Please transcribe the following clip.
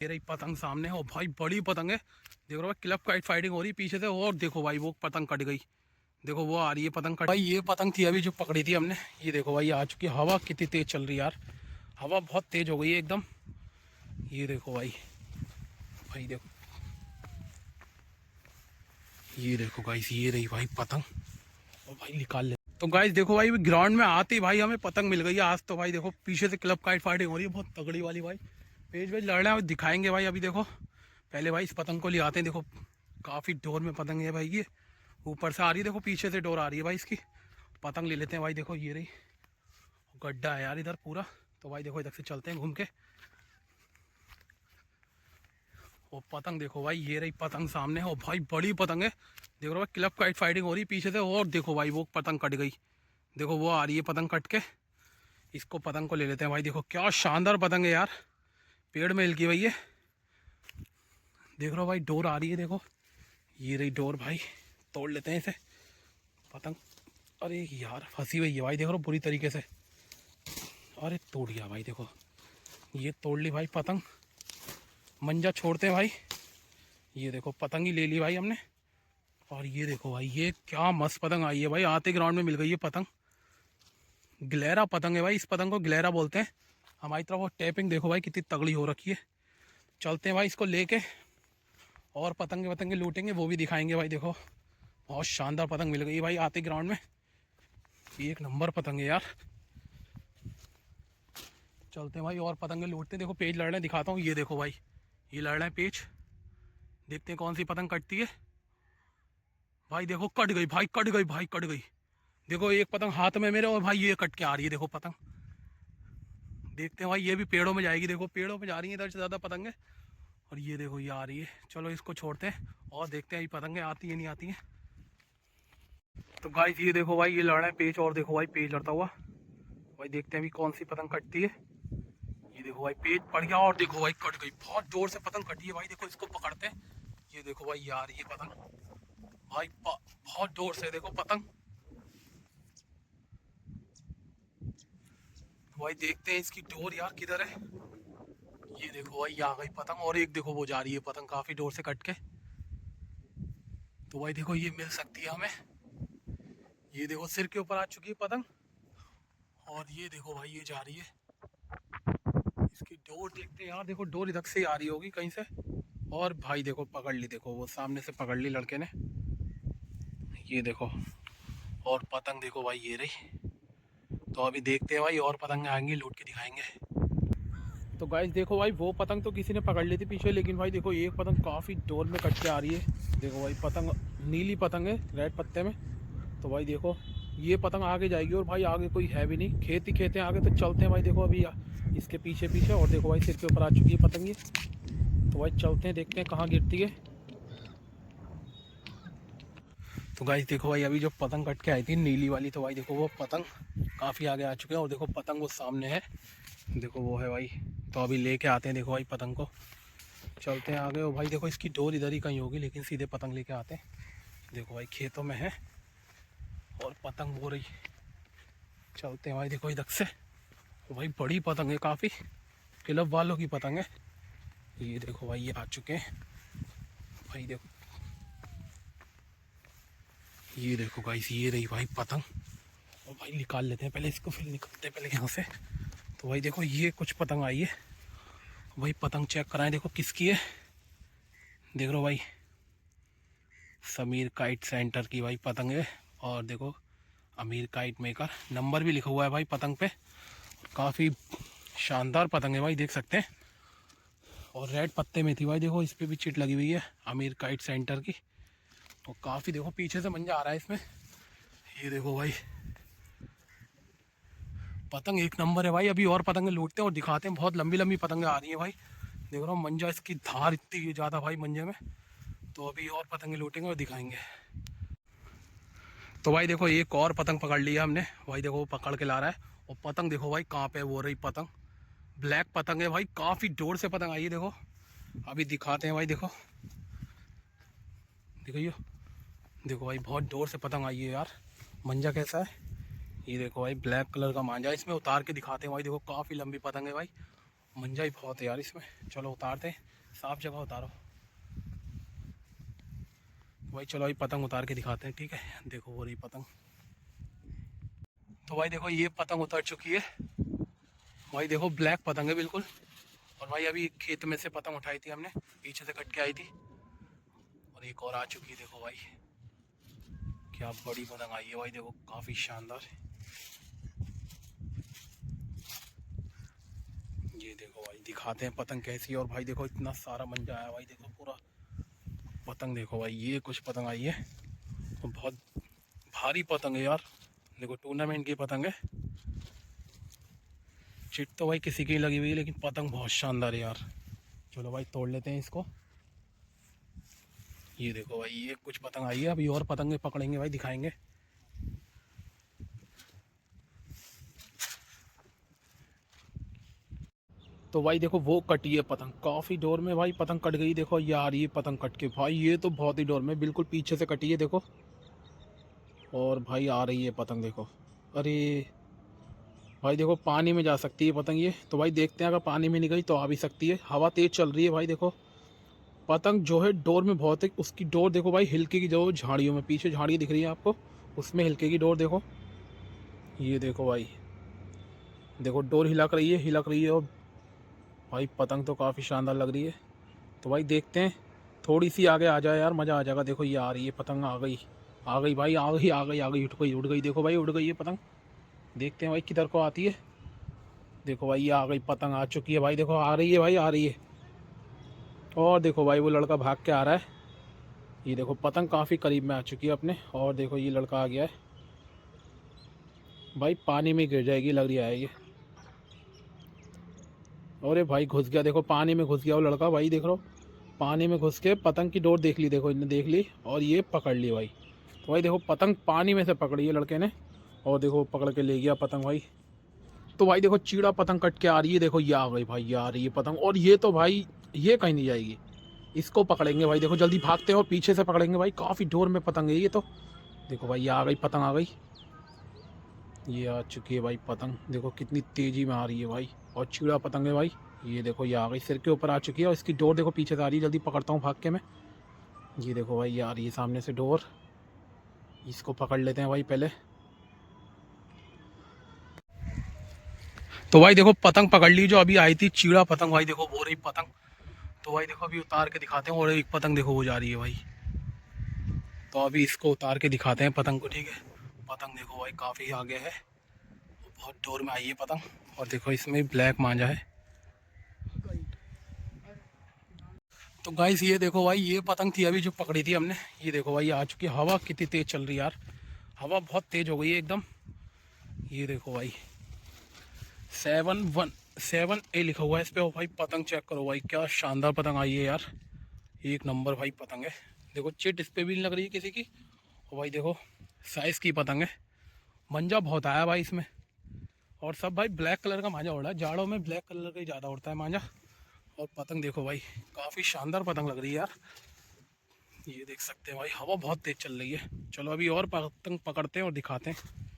ये रही पतंग सामने है और भाई बड़ी पतंग है। देखो भाई क्लब काइट फाइटिंग हो रही पीछे से। और देखो भाई वो पतंग कट गई। देखो वो आ रही है पतंग कट। भाई ये पतंग थी अभी जो पकड़ी थी हमने। ये देखो भाई आ चुकी है। हवा कितनी तेज चल रही है यार। हवा बहुत तेज हो गई है एकदम। ये देखो भाई। भाई देखो ये देखो गाइस ये रही भाई पतंग। और भाई निकाल ले। तो गाइस देखो भाई ग्राउंड में आते ही भाई हमें पतंग मिल गई है आज। तो भाई देखो पीछे से क्लब काइट फाइटिंग हो रही है बहुत तगड़ी वाली भाई। पेज वेज लड़ रहे हैं दिखाएंगे भाई। अभी देखो पहले भाई इस पतंग को ले आते हैं। देखो काफ़ी डोर में पतंग है भाई। ये ऊपर से आ रही है। देखो पीछे से डोर आ रही है भाई इसकी। पतंग ले लेते हैं भाई। देखो ये रही। गड्ढा है यार इधर पूरा। तो भाई देखो इधर से चलते हैं घूम के। वो पतंग देखो भाई ये रही पतंग सामने है। और भाई बड़ी पतंग है। देखो भाई क्लब काइट फाइटिंग हो रही पीछे से। और देखो भाई वो पतंग कट गई। देखो वो आ रही है पतंग कट के। इसको पतंग को ले लेते हैं भाई। देखो क्या शानदार पतंग है यार। पेड़ में हिलकी भाई ये। देख रहे हो भाई डोर आ रही है। देखो ये रही डोर भाई। तोड़ लेते हैं इसे पतंग। अरे यार फंसी हुई है भाई। देख रहे हो बुरी तरीके से। अरे तोड़ गया भाई। देखो ये तोड़ ली भाई पतंग। मंजा छोड़ते हैं भाई। ये देखो पतंग ही ले ली भाई हमने। और ये देखो भाई ये क्या मस्त पतंग आई है भाई। आते ग्राउंड में मिल गई है पतंग। ग्लेरा पतंग है भाई। इस पतंग को ग्लेरा बोलते हैं हमारी तरफ। वो टैपिंग देखो भाई कितनी तगड़ी हो रखी है। चलते हैं भाई इसको लेके। और पतंगे वतंगे लूटेंगे वो भी दिखाएंगे भाई। देखो बहुत शानदार पतंग मिल गई भाई आते ग्राउंड में। एक नंबर पतंग है यार। चलते हैं भाई और पतंगे लूटते हैं। देखो पेज लड़ रहे हैं दिखाता हूँ। ये देखो भाई ये लड़ रहे हैं पेज। देखते हैं कौन सी पतंग कटती है। भाई देखो कट गई भाई। कट गई भाई कट गई। देखो एक पतंग हाथ में मेरे और भाई ये कट के आ रही है। देखो पतंग। देखते हैं भाई ये भी पेड़ों में जाएगी। देखो पेड़ों में जा रही है इधर से ज़्यादा पतंगे। और ये देखो ये आ रही है। चलो इसको छोड़ते हैं और देखते हैं ये पतंगे आती है नहीं आती हैं। तो गाइस ये देखो भाई ये लड़ रहे हैं पेज। और देखो भाई पेज लड़ता हुआ। भाई देखते हैं अभी कौन सी पतंग कटती है। ये देखो भाई पेज पड़ गया। और देखो भाई कट गई। बहुत जोर से पतंग कटी है भाई। देखो इसको पकड़ते हैं। ये देखो भाई ये आ रही है पतंग भाई। बहुत जोर से देखो पतंग। तो भाई देखते हैं इसकी डोर यार किधर है। ये देखो भाई ये आ गई पतंग। और एक देखो वो जा रही है पतंग काफ़ी जोर से कट के। तो भाई देखो ये मिल सकती है हमें। ये देखो सिर के ऊपर आ चुकी है पतंग। और ये देखो भाई ये जा रही है। इसकी डोर देखते हैं यार। देखो डोर इधर से ही आ रही होगी कहीं से। और भाई देखो पकड़ ली। देखो वो सामने से पकड़ ली लड़के ने। ये देखो और पतंग देखो भाई ये रही। तो अभी देखते हैं भाई और पतंग आएंगी लूट के दिखाएंगे। तो गाइस देखो भाई वो पतंग तो किसी ने पकड़ ली थी पीछे। लेकिन भाई देखो एक पतंग काफ़ी डोर में कट के आ रही है। देखो भाई पतंग नीली पतंग है रेड पत्ते में। तो भाई देखो ये पतंग आगे जाएगी। और भाई आगे कोई है भी नहीं। खेत ही खेत हैं आगे। तो चलते हैं भाई। देखो अभी इसके पीछे पीछे। और देखो भाई सिर के ऊपर आ चुकी है पतंग ये। तो भाई चलते हैं देखते हैं कहाँ गिरती है। तो गाइस देखो भाई अभी जो पतंग कट के आई थी नीली वाली। तो भाई देखो वो पतंग काफ़ी आगे आ चुके हैं। और देखो पतंग वो सामने है। देखो वो है भाई। तो अभी लेके आते हैं देखो भाई पतंग को। चलते हैं आगे। और भाई देखो इसकी डोर इधर ही कहीं होगी। लेकिन सीधे पतंग लेके आते हैं। देखो भाई खेतों में है और पतंग हो रही। चलते हैं भाई देखो इधर से। तो भाई बड़ी पतंग है काफ़ी। क्लब वालों की पतंग है। ये देखो भाई ये आ चुके हैं भाई। देखो ये देखो गाइस ये रही भाई पतंग। और भाई निकाल लेते हैं पहले इसको। फिर निकलते हैं पहले यहाँ से। तो भाई देखो ये कुछ पतंग आई है। भाई पतंग चेक कराएं देखो किसकी है। देख लो भाई समीर काइट सेंटर की भाई पतंग है। और देखो अमीर काइट मेकर नंबर भी लिखा हुआ है भाई पतंग पे। काफ़ी शानदार पतंग है भाई देख सकते हैं। और रेड पत्ते में थी भाई। देखो इस पर भी चिट लगी हुई है अमीर काइट सेंटर की। तो काफ़ी देखो पीछे से मंजा आ रहा है इसमें। ये देखो भाई पतंग एक नंबर है भाई। अभी और पतंगे लूटते हैं और दिखाते हैं। बहुत लंबी लंबी पतंगे आ रही हैं भाई। देख रहा हूँ मंजा इसकी धार इतनी ज़्यादा भाई मंजे में। तो अभी और पतंगे लूटेंगे और दिखाएंगे। तो भाई देखो एक और पतंग पकड़ लिया हमने। भाई देखो वो पकड़ के ला रहा है। और पतंग देखो भाई कहाँ पे वो रही पतंग। ब्लैक पतंग है भाई। काफ़ी जोर से पतंग आई है। देखो अभी दिखाते हैं भाई। देखो देखो ये देखो भाई बहुत जोर से पतंग आई है यार। मंजा कैसा है। ये देखो भाई ब्लैक कलर का मांझा। इसमें उतार के दिखाते हैं भाई। देखो काफ़ी लंबी पतंग है भाई। मंजा ही बहुत है यार इसमें। चलो उतारते हैं, साफ जगह उतारो भाई। चलो अभी पतंग उतार के दिखाते हैं, ठीक है। देखो वो रही पतंग। तो भाई देखो ये पतंग उतर चुकी है भाई। देखो ब्लैक पतंग है बिल्कुल। और भाई अभी खेत में से पतंग उठाई थी हमने, पीछे से कट के आई थी। और एक और आ चुकी है, देखो भाई क्या बड़ी पतंग आई है भाई। देखो काफ़ी शानदार। ये देखो भाई दिखाते हैं पतंग कैसी है। और भाई देखो इतना सारा मंजा आया भाई। देखो पूरा पतंग देखो भाई, ये कुछ पतंग आई है और बहुत भारी पतंग है यार। देखो टूर्नामेंट की पतंग है। चिट तो भाई किसी की लगी हुई है, लेकिन पतंग बहुत शानदार है यार। चलो भाई तोड़ लेते हैं इसको। ये देखो भाई ये कुछ पतंग आई है। अभी और पतंगे पकड़ेंगे भाई, दिखाएंगे। तो भाई देखो वो कटी है पतंग, काफ़ी डोर में भाई पतंग कट गई। देखो ये आ रही है पतंग कट के भाई, ये तो बहुत ही डोर में बिल्कुल पीछे से कटी है देखो। और भाई आ रही है पतंग देखो। अरे भाई देखो पानी में जा सकती है पतंग ये। तो भाई देखते हैं, अगर पानी में नहीं गई तो आ भी सकती है। हवा तेज़ चल रही है भाई। देखो पतंग जो है डोर में बहुत है, उसकी डोर देखो भाई हिलके की। जो झाड़ियों में पीछे झाड़ी दिख रही है आपको, उसमें हिलके की डोर देखो। ये देखो भाई, देखो डोर हिलक रही है, हिलक रही है। और भाई पतंग तो काफ़ी शानदार लग रही है। तो भाई देखते हैं, थोड़ी सी आगे आ जाए यार, मज़ा आ जाएगा। देखो ये आ रही है पतंग, आ गई, आ गई भाई, आ गई, आ गई, आ गई, उठ गई, उड़ गई। देखो भाई उड़ गई है पतंग। देखते हैं भाई किधर को आती है। देखो भाई ये आ गई पतंग, आ चुकी है भाई। देखो आ रही है भाई, आ रही है। और देखो भाई वो लड़का भाग के आ रहा है। ये देखो पतंग काफ़ी करीब में आ चुकी है अपने। और देखो ये लड़का आ गया है भाई, पानी में गिर जाएगी लग रही है ये। अरे भाई घुस गया, देखो पानी में घुस गया वो लड़का भाई। देख रहे हो पानी में घुस के पतंग की डोर देख ली। देखो इन्हें देख ली और ये पकड़ ली भाई। तो भाई देखो पतंग पानी में से पकड़ी है लड़के ने। और देखो पकड़ के ले गया पतंग भाई। तो भाई देखो चीड़ा पतंग कट के आ रही है। देखो ये आ गई भाई, ये आ रही है पतंग। और ये तो भाई ये कहीं नहीं जाएगी, इसको पकड़ेंगे भाई। देखो जल्दी भागते हैं और पीछे से पकड़ेंगे भाई, काफ़ी डोर में पतंग है ये तो। देखो भाई ये आ गई पतंग, आ गई, ये आ चुकी है भाई पतंग। देखो कितनी तेज़ी में आ रही है भाई। और चीड़ा पतंग है भाई। ये देखो ये आ गई, सिर के ऊपर आ चुकी है। और इसकी डोर देखो पीछे से आ रही है, जल्दी पकड़ता हूँ भाग के मैं। ये देखो भाई ये आ रही है सामने से डोर, इसको पकड़ लेते हैं भाई पहले। तो भाई देखो पतंग पकड़ ली जो अभी आई थी, चीड़ा पतंग भाई। देखो वो रही पतंग। तो भाई देखो अभी उतार के दिखाते हैं। और एक पतंग देखो वो जा रही है भाई। तो अभी इसको उतार के दिखाते हैं पतंग को, ठीक है। पतंग देखो भाई काफ़ी आगे है, बहुत डोर में आई है पतंग। और देखो इसमें ब्लैक मांझा है। तो गाइस ये देखो भाई, ये पतंग थी अभी जो पकड़ी थी हमने। ये देखो भाई आ चुकी है। हवा कितनी तेज़ चल रही है यार, हवा बहुत तेज़ हो गई है एकदम। ये देखो भाई 717A लिखा हुआ है इस पे। और भाई पतंग चेक करो भाई, क्या शानदार पतंग आई है यार। एक नंबर भाई पतंग है। देखो चिट इस पे भी नहीं लग रही है किसी की। और भाई देखो साइज़ की पतंग है। मंजा बहुत आया भाई इसमें। और सब भाई ब्लैक कलर का मांझा उड़ा है, जाड़ों में ब्लैक कलर का ही ज़्यादा उड़ता है मांझा। और पतंग देखो भाई काफ़ी शानदार पतंग लग रही है यार। ये देख सकते हैं भाई, हवा बहुत तेज़ चल रही है। चलो अभी और पतंग पकड़ते हैं और दिखाते हैं।